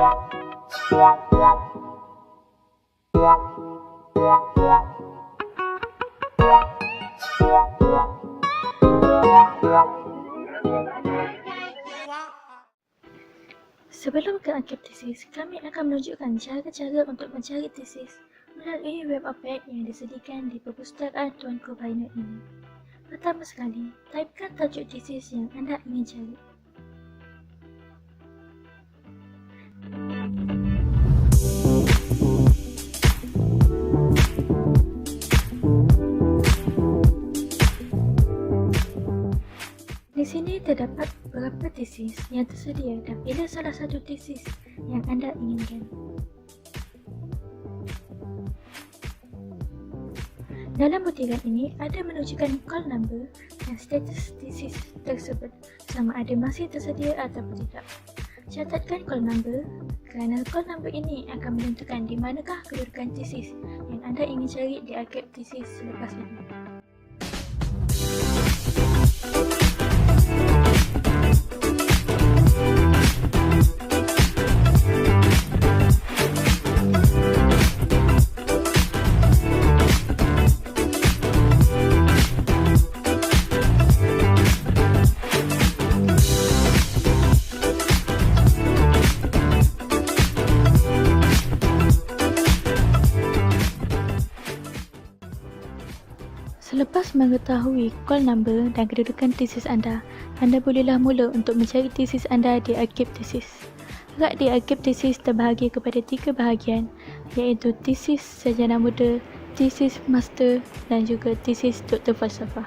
Sebelum ke akhir tesis, kami akan menunjukkan cara-cara untuk mencari tesis melalui web apek yang disediakan di Perpustakaan Tuanku Bainun ini. Pertama sekali, typekan tajuk tesis yang anda ingin cari. Di sini terdapat beberapa tesis yang tersedia dan pilih salah satu tesis yang anda inginkan. Dalam butiran ini ada menunjukkan call number dan status tesis tersebut sama ada masih tersedia ataupun tidak. Catatkan call number kerana call number ini akan menentukan di manakah kedudukan tesis yang anda ingin cari di akhir tesis selepas ini. Selepas mengetahui call number dan kedudukan tesis anda bolehlah mula untuk mencari tesis anda di akhir tesis. Rak di akhir tesis terbahagi kepada 3 bahagian, iaitu tesis sarjana muda, tesis master dan juga tesis doktor falsafah.